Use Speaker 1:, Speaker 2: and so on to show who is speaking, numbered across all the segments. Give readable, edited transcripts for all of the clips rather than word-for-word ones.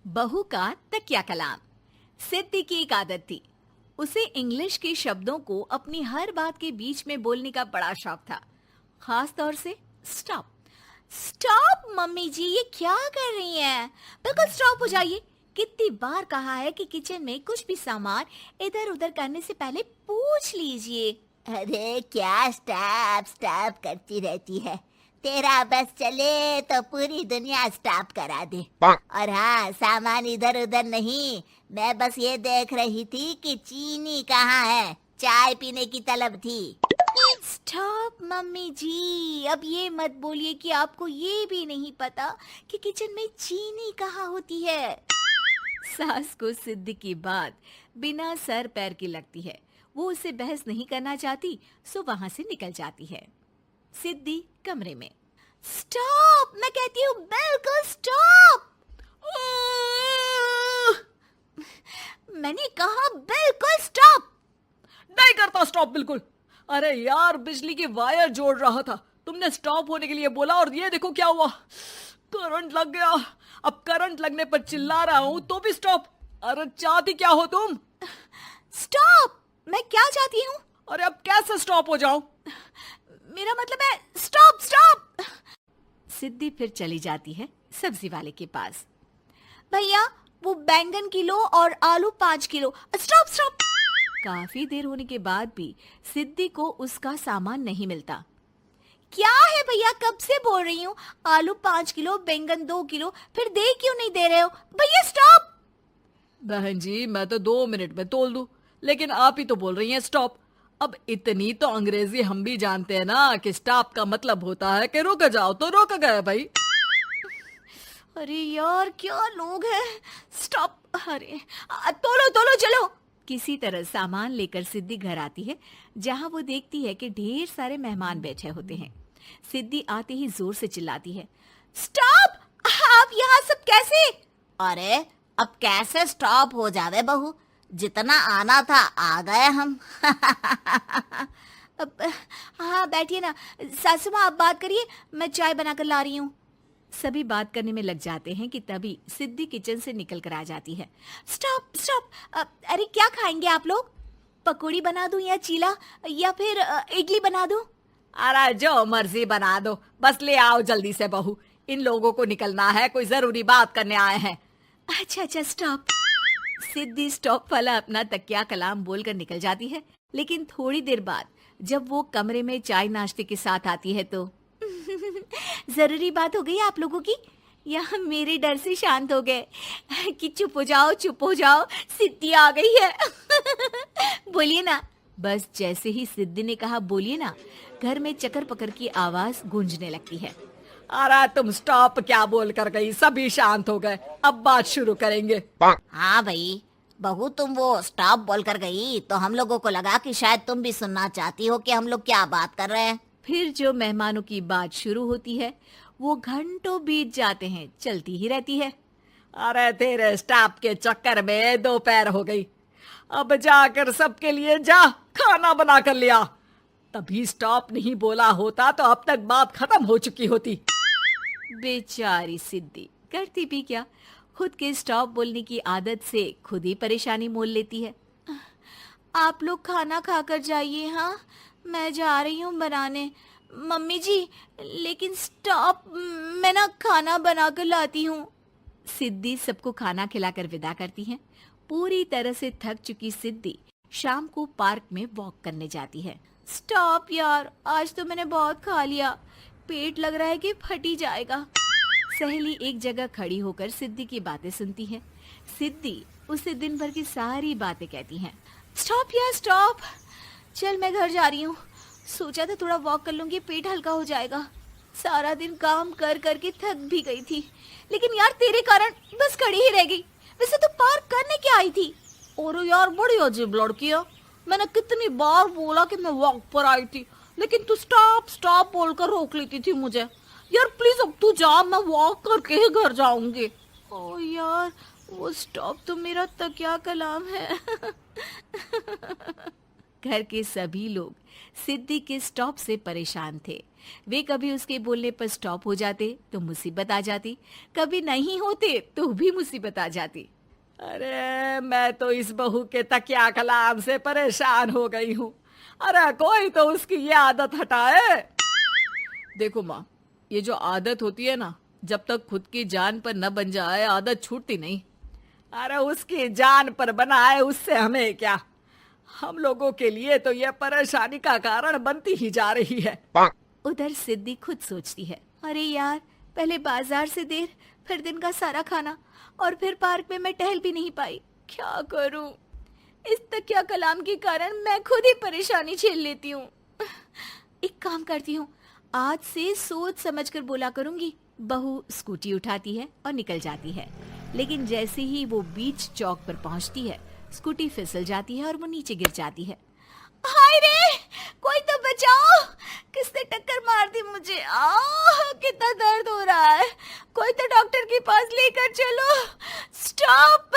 Speaker 1: बहू का तकिया कलाम। सिद्धि की एक आदत थी। उसे इंग्लिश के शब्दों को अपनी हर बात के बीच में बोलने का बड़ा शौक था, खास तौर से स्टॉप। स्टॉप मम्मी जी, ये क्या कर रही हैं? बिल्कुल स्टॉप हो जाइए। कितनी बार कहा है कि किचन में कुछ भी सामान इधर उधर करने से पहले पूछ लीजिए।
Speaker 2: अरे क्या स्टॉप स्टॉप करती रहती है। तेरा बस चले तो पूरी दुनिया स्टॉप करा दे। और हाँ, सामान इधर उधर नहीं, मैं बस ये देख रही थी कि चीनी कहाँ है। चाय पीने की तलब थी।
Speaker 1: स्टॉप मम्मी जी, अब ये मत बोलिए कि आपको ये भी नहीं पता कि किचन में चीनी कहाँ होती है। सास को सिद्धि की बात बिना सर पैर की लगती है। वो उससे बहस नहीं करना चाहती, सो वहां से निकल जाती है। सिद्धि कमरे में। स्टॉप, मैं कहती हूँ बिल्कुल स्टॉप। मैंने कहा बिल्कुल स्टॉप।
Speaker 3: नहीं करता स्टॉप बिल्कुल। अरे यार, बिजली की वायर जोड़ रहा था, तुमने स्टॉप होने के लिए बोला और ये देखो क्या हुआ, करंट लग गया। अब करंट लगने पर चिल्ला रहा हूँ तो भी स्टॉप। अरे चाहती क्या हो तुम?
Speaker 1: स्टॉप, मैं क्या चाहती हूँ?
Speaker 3: अरे अब कैसे स्टॉप हो जाऊं?
Speaker 1: मेरा मतलब है स्टॉप स्टॉप। सिद्धि फिर चली जाती है सब्जी वाले के पास। भैया, वो बैंगन किलो और आलू 5 किलो। Stop stop. काफी देर होने के बाद भी सिद्धि को उसका सामान नहीं मिलता। क्या है भैया, कब से बोल रही हूँ आलू 5 किलो, बैंगन 2 किलो, फिर दे क्यों नहीं दे रहे हो? भैया स्टॉप।
Speaker 3: बहन जी, मैं तो 2 मिनट में तोल दूं, लेकिन आप ही तो बोल रही हैं स्टॉप। अब इतनी तो अंग्रेजी हम भी जानते हैं ना कि स्टॉप का मतलब होता है कि रुक जाओ, तो रुक गए भाई।
Speaker 1: अरे यार, क्या लोग हैं। स्टॉप। अरे तोलो तोलो चलो। किसी तरह सामान लेकर सिद्धि घर आती है, जहां वो देखती है कि ढेर सारे मेहमान बैठे होते हैं। सिद्धि आते ही जोर से चिल्लाती है, स्टॉप! आप यहाँ सब कैसे?
Speaker 2: अरे अब कैसे स्टॉप हो जावे बहू, जितना आना था आ गए हम।
Speaker 1: अब हाँ बैठिए ना। सासू माँ, आप बात करिए, मैं चाय बनाकर ला रही हूँ। सभी बात करने में लग जाते हैं कि तभी सिद्धि किचन से निकल कर आ जाती है। Stop stop. अरे क्या खाएंगे आप लोग? पकौड़ी बना दूं या चीला, या फिर इडली बना दूं?
Speaker 3: अरे जो मर्जी बना दो, बस ले आओ जल्दी से बहू, इन लोगों को निकलना है, कोई जरूरी बात करने आए हैं।
Speaker 1: अच्छा स्टॉप। सिद्धि स्टॉप वाला अपना तकिया कलाम बोलकर निकल जाती है, लेकिन थोड़ी देर बाद जब वो कमरे में चाय नाश्ते के साथ आती है तो जरूरी बात हो गई आप लोगों की, या मेरे डर से शांत हो गए कि चुप हो जाओ, सिद्धि आ गई है। बोलिए ना। बस जैसे ही सिद्धि ने कहा बोलिए ना, घर में चकर पकर की आवाज गूंजने लगती है।
Speaker 3: अरे तुम स्टॉप क्या बोल कर गई, सभी शांत हो गए, अब बात शुरू करेंगे।
Speaker 2: हाँ भाई बहू, तुम वो स्टॉप बोल कर गई तो हम लोगों को लगा कि शायद तुम भी सुनना चाहती हो कि हम लोग क्या बात कर रहे हैं।
Speaker 1: फिर जो मेहमानों की बात शुरू होती है वो घंटों बीत जाते हैं, चलती ही रहती है।
Speaker 3: अरे तेरे स्टॉप के चक्कर में दोपहर हो गई, अब जाकर सबके लिए जा खाना बना कर लिया। तभी स्टॉप नहीं बोला होता तो अब तक बात खत्म हो चुकी होती।
Speaker 1: बेचारी सिद्धि करती भी क्या, खुद के स्टॉप बोलने की आदत से खुद ही परेशानी मोल लेती है। आप लोग खाना खाकर जाइए, हाँ मैं जा रही हूँ बनाने। मम्मी जी, लेकिन स्टॉप, मैं ना खाना बना कर लाती हूँ। सिद्धि सबको खाना खिलाकर विदा करती है। पूरी तरह से थक चुकी सिद्धि शाम को पार्क में वॉक करने जाती है। स्टॉप यार, आज तो मैंने बहुत खा लिया, पेट लग रहा है कि फट ही जाएगा। सहेली एक जगह खड़ी होकर सिद्धि की बातें सुनती है। सिद्धि उसे दिन भर की सारी बातें कहती हैं। स्टॉप यार स्टॉप, चल मैं घर जा रही हूँ। सोचा था थोड़ा वॉक कर लूंगी, पेट हल्का हो जाएगा। सारा दिन काम कर करके थक भी गई थी, लेकिन यार तेरे कारण बस खड़ी ही रह गई। वैसे तो पार्क करने क्या आई थी?
Speaker 3: और यार बड़ी अजीब लड़की है, मैंने कितनी बार बोला कि मैं वॉक पर आई थी, लेकिन तू स्टॉप स्टॉप बोलकर रोक लेती थी मुझे। यार प्लीज अब तू जा, मैं वॉक करके ही घर जाऊंगी।
Speaker 1: ओ यार, वो स्टॉप तो मेरा तकिया कलाम है। घर के सभी लोग सिद्धि के स्टॉप से परेशान थे। वे कभी उसके बोलने पर स्टॉप हो जाते तो मुसीबत आ जाती, कभी नहीं होते तो भी मुसीबत आ जाती।
Speaker 3: अरे मैं तो इस बहू के तकिया कलाम से परेशान हो गई हूँ। अरे कोई तो उसकी ये आदत हटाए। देखो माँ, ये जो आदत होती है ना, जब तक खुद की जान पर न बन जाए आदत छूटती नहीं। अरे उसकी जान पर बनाए उससे हमें क्या, हम लोगों के लिए तो ये परेशानी का कारण बनती ही जा रही है।
Speaker 1: उधर सिद्धि खुद सोचती है, अरे यार, पहले बाजार से देर, फिर दिन का सारा खाना, और फिर पार्क में मैं टहल भी नहीं पाई। क्या करूं? इस तकिया कलाम के कारण मैं खुद ही परेशानी झेल लेती हूँ। एक काम करती हूँ, आज से सोच समझकर बोला करूंगी। बहू स्कूटी उठाती है और निकल जाती है, लेकिन जैसे ही वो बीच चौक पर पहुंचती है, स्कूटी फिसल जाती है और वो नीचे गिर जाती है। हाय रे, कोई तो बचाओ, किसने टक्कर मार दी मुझे? कितना दर्द हो रहा है, कोई तो डॉक्टर के पास लेकर चलो। स्टॉप।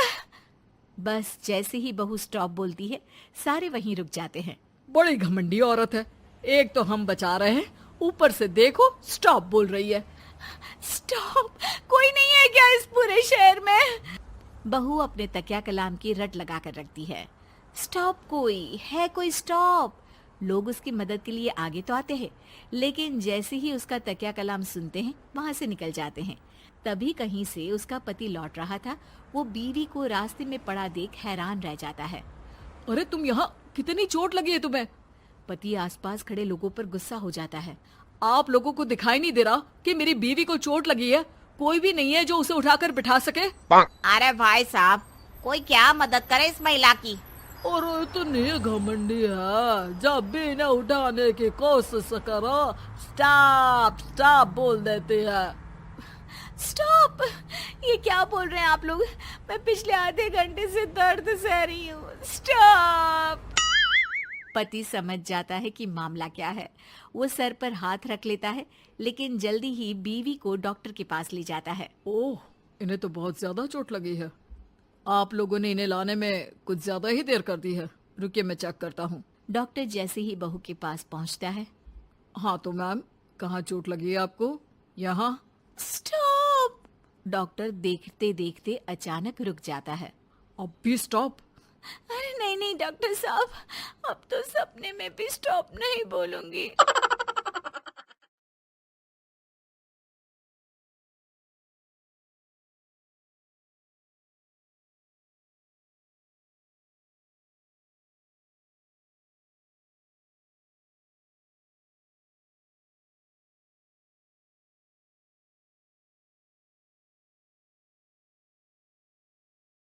Speaker 1: बस जैसे ही बहू स्टॉप बोलती है, सारे वहीं रुक जाते हैं।
Speaker 3: बड़ी घमंडी औरत है, एक तो हम बचा रहे हैं, ऊपर से देखो स्टॉप बोल रही है।
Speaker 1: स्टॉप, कोई नहीं है क्या इस पूरे शहर में? बहू अपने तकिया कलाम की रट लगा कर रखती है। स्टॉप, कोई है? कोई स्टॉप? लोग उसकी मदद के लिए आगे तो आते हैं, लेकिन जैसे ही उसका तकिया कलाम सुनते हैं, वहां से निकल जाते हैं। तभी कहीं से उसका पति लौट रहा था। वो बीवी को रास्ते में पड़ा देख हैरान रह जाता है।
Speaker 3: अरे तुम यहाँ, कितनी चोट लगी है तुम्हें?
Speaker 1: पति आसपास खड़े लोगों पर गुस्सा हो जाता है।
Speaker 3: आप लोगों को दिखाई नहीं दे रहा कि मेरी बीवी को चोट लगी है? कोई भी नहीं है जो उसे उठाकर बिठा सके?
Speaker 2: अरे भाई साहब, कोई क्या मदद करे इस महिला की?
Speaker 3: और इतनी घमंडी है, जब भी इन्हें उठाने की कोशिश करो स्टॉप स्टॉप बोल देती है।
Speaker 1: स्टॉप! ये क्या बोल रहे हैं आप लोग? मैं पिछले आधे घंटे से दर्द सह रही हूँ। स्टॉप! पति समझ जाता है कि मामला क्या है। वो सर पर हाथ रख लेता है, लेकिन जल्दी ही बीवी को डॉक्टर के पास ले जाता है।
Speaker 3: ओह, इन्हें तो बहुत ज्यादा चोट लगी है। आप लोगों ने इन्हें लाने में कुछ ज्यादा ही देर कर दी है। रुकिए, मैं चेक करता हूँ।
Speaker 1: डॉक्टर जैसे ही बहू के पास पहुँचता है।
Speaker 3: हाँ तो मैम, कहाँ चोट लगी है आपको? यहाँ।
Speaker 1: स्टॉप! डॉक्टर देखते देखते अचानक रुक जाता है।
Speaker 3: अब भी स्टॉप?
Speaker 1: अरे नहीं नहीं डॉक्टर साहब, अब तो सपने में भी स्टॉप नहीं बोलूंगी।